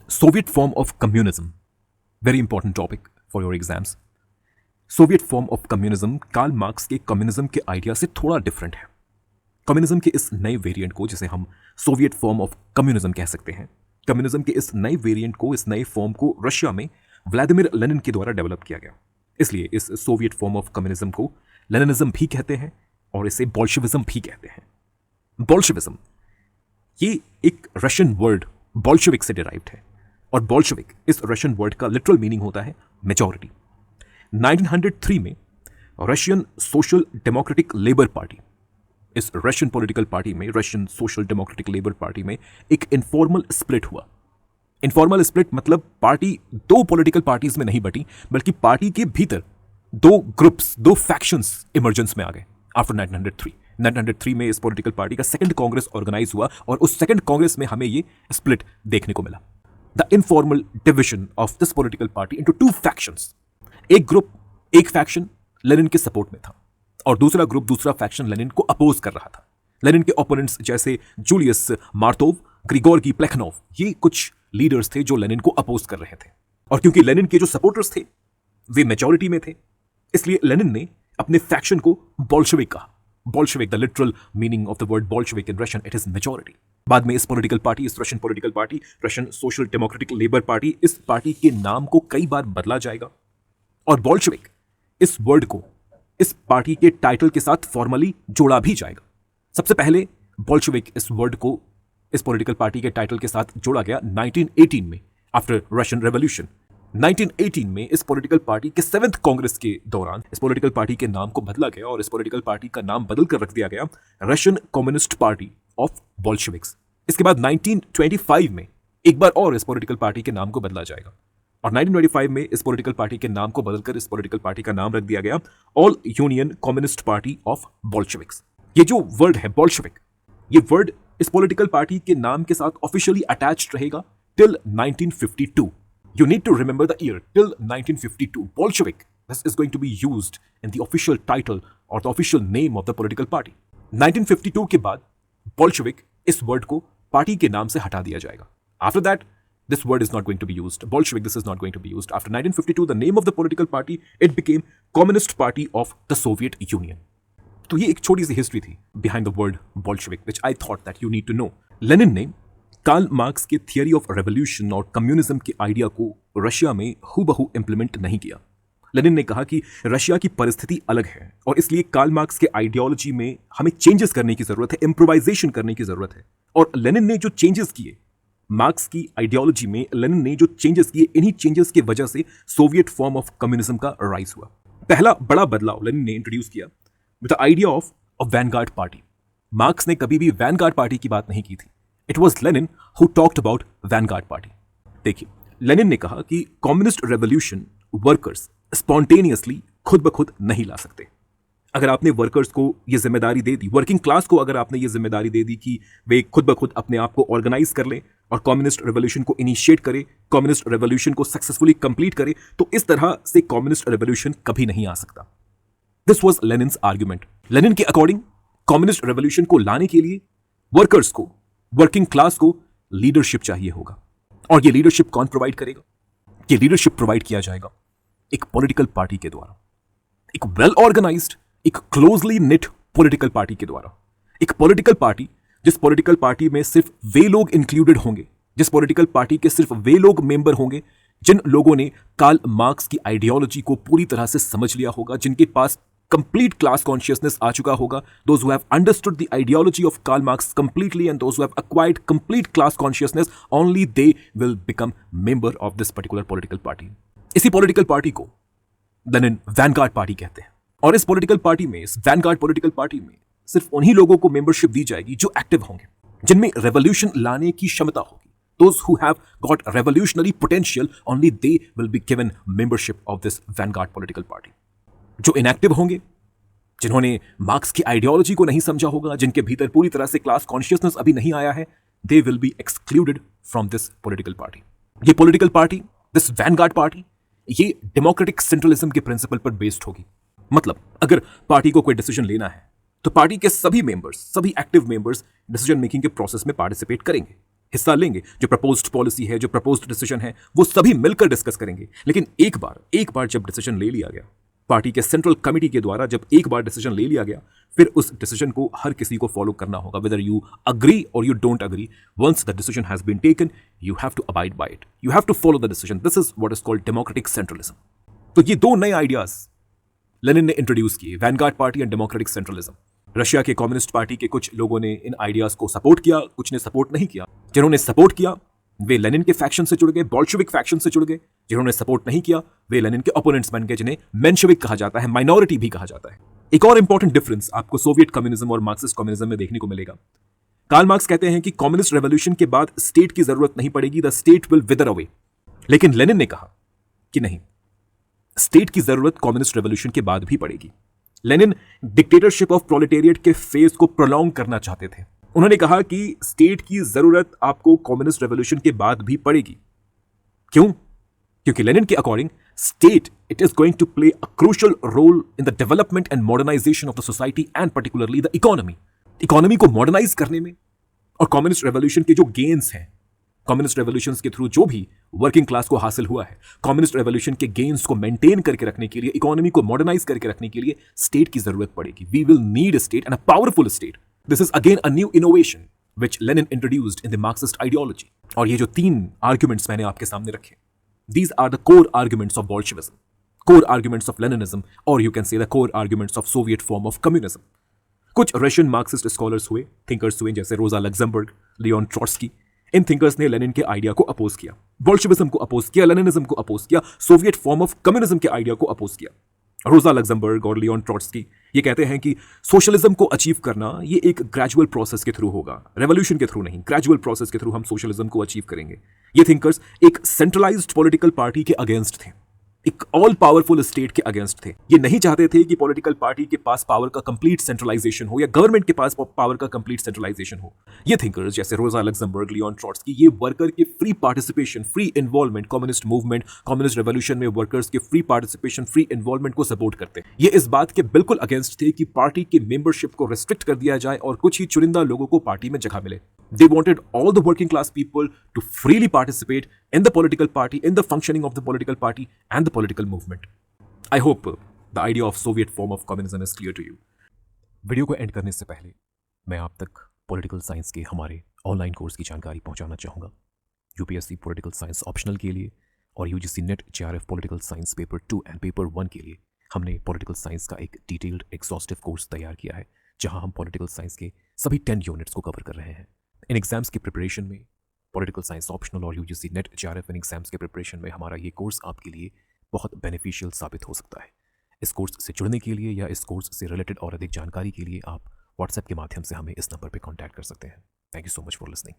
Soviet form of communism, very important topic for your exams. Soviet form of communism Karl Marx के communism के idea से थोड़ा different है. Communism के इस नए वेरिएंट को, जिसे हम सोवियत फॉर्म ऑफ कम्युनिज्म कह सकते हैं, कम्युनिज्म के इस नए वेरिएंट को, इस नए फॉर्म को रशिया में व्लादिमीर लेनिन के द्वारा डेवलप किया गया. इसलिए इस सोवियत फॉर्म ऑफ कम्युनिज्म को लेनिनिज्म भी कहते हैं और इसे बोल्शेविज्म भी कहते हैं. बोल्शेविज्म ये एक रशियन वर्ड बोल्शेविक से डिराइव्ड है और बोल्शेविक इस रशियन वर्ड का लिटरल मीनिंग होता है मेजॉरिटी. 1903 में Russian social democratic labour party, इस रशियन पॉलिटिकल पार्टी में, Russian social democratic labour party में एक इनफॉर्मल स्प्लिट हुआ. इनफॉर्मल स्प्लिट मतलब पार्टी दो पॉलिटिकल पार्टीज में नहीं बटी, बल्कि पार्टी के भीतर दो ग्रुप्स, दो फैक्शंस इमरजेंस में आ गए. आफ्टर 1903 में इस पॉलिटिकल पार्टी का सेकंड कांग्रेस ऑर्गेनाइज हुआ और उस सेकंड कांग्रेस में हमें ये स्प्लिट देखने को मिला. The informal division of this political party into two factions. एक ग्रुप, एक फैक्शन लेनिन के सपोर्ट में था और दूसरा ग्रुप, दूसरा फैक्शन लेनिन को अपोज कर रहा था. लेनिन के ओपोनेंट्स जैसे जूलियस मार्तोव, ग्रिगोर्गी प्लेखनोव, ये कुछ लीडर्स थे जो लेनिन को अपोज कर रहे थे. और क्योंकि लेनिन के जो सपोर्टर्स थे वे मेजॉरिटी में थे, इसलिए लेनिन ने अपने फैक्शन को बोल्शेविक कहा. Bolshevik, the literal meaning of the word Bolshevik in Russian, it is majority. बाद में इस पॉलिटिकल पार्टी, इस Russian political party, Russian social democratic labour party, इस पार्टी के नाम को कई बार बदला जाएगा और बोल्शेविक इस वर्ड को इस पार्टी के टाइटल के साथ फॉर्मली जोड़ा भी जाएगा. सबसे पहले बोल्शेविक इस वर्ड को इस पॉलिटिकल पार्टी के टाइटल के साथ जोड़ा गया 1918 में, आफ्टर रशियन रेवोल्यूशन. 1918 में इस पॉलिटिकल पार्टी के 7th कांग्रेस के दौरान इस पॉलिटिकल पार्टी के नाम को बदला गया और इस पॉलिटिकल पार्टी का नाम बदल कर रख दिया गया Russian communist party of Bolsheviks. इसके बाद 1925 में एक बार और इस पॉलिटिकल पार्टी के नाम को बदला जाएगा और 1925 में इस पॉलिटिकल पार्टी के नाम को बदलकर इस पॉलिटिकल पार्टी का नाम रख दिया गया all union communist party of Bolsheviks. ये जो वर्ड है बोल्शेविक, ये वर्ड इस पॉलिटिकल पार्टी के नाम के साथ ऑफिशियली अटैच्ड रहेगा till 1952. You need to remember the year, till 1952. Bolshevik, this is going to be used in the official title or the official name of the political party. 1952 के बाद Bolshevik इस word को party के नाम से हटा दिया जाएगा. After that, this word is not going to be used. Bolshevik, this is not going to be used. After 1952, the name of the political party, it became Communist Party of the Soviet Union. तो ये एक छोटी सी history थी behind the word Bolshevik, which I thought that you need to know. Lenin ने Karl Marx के theory of revolution और communism के idea को रशिया में हूबहू इंप्लीमेंट नहीं किया. लेनिन ने कहा कि रशिया की परिस्थिति अलग है और इसलिए कार्ल मार्क्स के आइडियोलॉजी में हमें चेंजेस करने की जरूरत है, इम्प्रोवाइजेशन करने की जरूरत है. और लेनिन ने जो चेंजेस किए मार्क्स की आइडियोलॉजी में, लेनिन ने जो चेंजेस किए, इन्हीं चेंजेस की वजह से सोवियत फॉर्म ऑफ कम्युनिज्म का राइज हुआ. पहला बड़ा बदलाव लेनिन ने इंट्रोड्यूस किया with the idea of a Vanguard party. Marks ने कभी भी वैनगार्ड पार्टी की बात नहीं की थी. It was Lenin who talked about Vanguard Party. देखिए, लेनिन ने कहा कि कम्युनिस्ट रेवोल्यूशन वर्कर्स स्पॉन्टेनियसली खुद ब खुद नहीं ला सकते. अगर आपने वर्कर्स को ये जिम्मेदारी दे दी, वर्किंग क्लास को अगर आपने ये जिम्मेदारी दे दी कि वे खुद ब खुद अपने आप को ऑर्गेनाइज कर लें और कम्युनिस्ट रेवोल्यूशन को इनिशिएट करे, कम्युनिस्ट रेवोल्यूशन को सक्सेसफुली कंप्लीट करे, तो इस तरह से कम्युनिस्ट रेवोल्यूशन कभी नहीं आ सकता. This was लेनिन्स argument. लेनिन के अकॉर्डिंग कम्युनिस्ट रेवोल्यूशन को लाने के लिए वर्कर्स को, वर्किंग क्लास को लीडरशिप चाहिए होगा. और ये लीडरशिप कौन प्रोवाइड करेगा? ये लीडरशिप प्रोवाइड किया जाएगा एक पॉलिटिकल पार्टी के द्वारा, एक वेल ऑर्गेनाइज्ड, एक क्लोजली निट पॉलिटिकल पार्टी के द्वारा. एक पॉलिटिकल पार्टी जिस पॉलिटिकल पार्टी में सिर्फ वे लोग इंक्लूडेड होंगे, जिस पॉलिटिकल पार्टी के सिर्फ वे लोग मेंबर होंगे जिन लोगों ने कार्ल मार्क्स की आइडियोलॉजी को पूरी तरह से समझ लिया होगा, जिनके पास complete class consciousness आ चुका होगा. Those who have understood the ideology of Karl Marx completely and those who have acquired complete class consciousness, only they will become member of this particular political party. इसी political party को Lenin Vanguard party कहते हैं. और इस political party में, इस Vanguard political party में सिर्फ उन्हीं लोगों को membership दी जाएगी जो एक्टिव होंगे, जिनमें revolution लाने की क्षमता होगी. Those who have got revolutionary potential, only they will be given membership of this vanguard political party. जो इनएक्टिव होंगे, जिन्होंने मार्क्स की आइडियोलॉजी को नहीं समझा होगा, जिनके भीतर पूरी तरह से क्लास कॉन्शियसनेस अभी नहीं आया है, they will be excluded from this political party. ये political party, this vanguard party, ये डेमोक्रेटिक सेंट्रलिज्म के प्रिंसिपल पर बेस्ड होगी. मतलब अगर पार्टी को कोई डिसीजन लेना है तो पार्टी के सभी मेंबर्स, सभी एक्टिव मेंबर्स डिसीजन मेकिंग के प्रोसेस में पार्टिसिपेट करेंगे. हिस्सा लेंगे, जो प्रपोज्ड पॉलिसी है, जो प्रपोज्ड डिसीजन है, वो सभी मिलकर डिस्कस करेंगे। लेकिन एक बार जब डिसीजन ले लिया गया, पार्टी के सेंट्रल कमिटी के द्वारा जब एक बार डिसीजन ले लिया गया, फिर उस डिसीजन को हर किसी को फॉलो करना होगा, वेदर यू अग्री और you don't agree. Once the decision has been taken, you have to abide by it, you have to follow the decision. This is what is called democratic centralism. तो ये दो नए ideas Lenin ने introduce किए, vanguard party and democratic centralism. Russia के communist party के कुछ लोगों ने इन आइडियाज को सपोर्ट किया, कुछ ने सपोर्ट नहीं किया। जिन्होंने सपोर्ट किया वे लेनिन के फैक्शन से जुड़ गए, बोल्शेविक फैक्शन से जुड़ गए। जिन्होंने सपोर्ट नहीं किया वे लेनिन के ओपोनेंट्स बन गए, जिन्हें मेंशेविक कहा जाता है, माइनॉरिटी भी कहा जाता है। एक और इंपॉर्टेंट डिफरेंस आपको सोवियत कम्युनिज्म और मार्क्सिस्ट कम्युनिज्म में देखने को मिलेगा। कार्ल मार्क्स कहते हैं कि कम्युनिस्ट रेवोल्यूशन के बाद स्टेट की जरूरत नहीं पड़ेगी, द स्टेट विल विदर अवे। लेकिन लेनिन ने कहा कि नहीं, स्टेट की जरूरत कम्युनिस्ट रेवोल्यूशन के बाद भी पड़ेगी। लेनिन डिक्टेटरशिप ऑफ प्रोलेटेरिएट के फेज को प्रोलॉन्ग करना चाहते थे। उन्होंने कहा कि स्टेट की जरूरत आपको कम्युनिस्ट रेवोल्यूशन के बाद भी पड़ेगी। क्यों? क्योंकि लेनिन के according state it is going to play a crucial role in the development and modernisation of the society and particularly the economy. Economy को मॉडर्नाइज करने में और कम्युनिस्ट रेवोल्यूशन के जो गेन्स हैं, कम्युनिस्ट रेवोल्यूशन के थ्रू जो भी वर्किंग क्लास को हासिल हुआ है, कम्युनिस्ट रेवोल्यूशन के गेन्स को मेंटेन करके रखने के लिए, इकोनॉमी को मॉडर्नाइज करके रखने के लिए स्टेट की जरूरत पड़ेगी। We will need a state and a powerful state. This is again a new innovation which Lenin introduced in the Marxist ideology. और ये जो 3 आर्ग्यूमेंट्स मैंने आपके सामने रखे, these are the core arguments of Bolshevism, core arguments of Leninism, और you can say the core arguments of Soviet form of communism. कुछ Russian Marxist scholars हुए, थिंकर्स हुए, जैसे रोजा लग्जमबर्ग, लियोन ट्रॉट्स्की। इन thinkers ने Lenin के idea को oppose किया, Bolshevism को अपोज किया, लेनिनिज्म को अपोज किया, सोवियत फॉर्म ऑफ कम्युनिज्म के आइडिया को अपोज किया। रोजा लग्जमबर्ग और लियोन ट्रॉट्स्की ये कहते हैं कि सोशलिज्म को अचीव करना ये एक ग्रेजुअल प्रोसेस के थ्रू होगा, रेवोल्यूशन के थ्रू नहीं, ग्रेजुअल प्रोसेस के थ्रू हम सोशलिज्म को अचीव करेंगे। ये थिंकर्स एक सेंट्रलाइज्ड पॉलिटिकल पार्टी के अगेंस्ट थे, एक ऑल पावरफुल स्टेट के अगेंस्ट थे। ये नहीं चाहते थे कि पॉलिटिकल पार्टी के पास पावर का कंप्लीट सेंट्रलाइजेशन हो या गवर्नमेंट के पास पावर का कंप्लीट सेंट्रलाइजेशन हो। ये थिंकर्स जैसे रोजा लग्जमबर्ग, लियोन ट्रॉट्स्की, ये वर्कर के free participation, free involvement, communist movement, communist revolution में वर्कर्स के फ्री पार्टिसिपेशन, फ्री इन्वॉल्वमेंट को सपोर्ट करते हैं। ये इस बात के बिल्कुल अगेंस्ट थे कि पार्टी के मेंबरशिप को रिस्ट्रिक्ट कर दिया जाए और कुछ ही चुनिंदा लोगों को पार्टी में जगह मिले। They wanted all the working class people to freely participate in the political party, in the functioning of the political party and the political movement. I hope the idea of Soviet form of communism is clear to you. Video को and करने से पहले मैं आप तक political science के हमारे online course की जानकारी पहुंचाना चाहूँगा। यूपीएससी पॉलिटिकल साइंस ऑप्शनल के लिए और UGC net JRF political science paper 2 and paper 1 के लिए हमने पॉलिटिकल साइंस का एक डिटेल्ड एग्जॉस्टिव कोर्स तैयार किया है, जहां हम पॉलिटिकल साइंस के सभी 10 यूनिट्स को कवर कर रहे हैं। इन एग्जाम्स की प्रिपरेशन में पॉलिटिकल साइंस ऑप्शनल और यूजीसी नेट जेआरएफ इन एग्जाम्स के प्रिपरेशन में हमारा ये कोर्स आपके लिए बहुत बेनिफिशियल साबित हो सकता है। इस कोर्स से जुड़ने के लिए या इस कोर्स से रिलेटेड और अधिक जानकारी के लिए आप व्हाट्सएप के माध्यम से हमें इस नंबर पर कॉन्टैक्ट कर सकते हैं। Thank you so much for listening.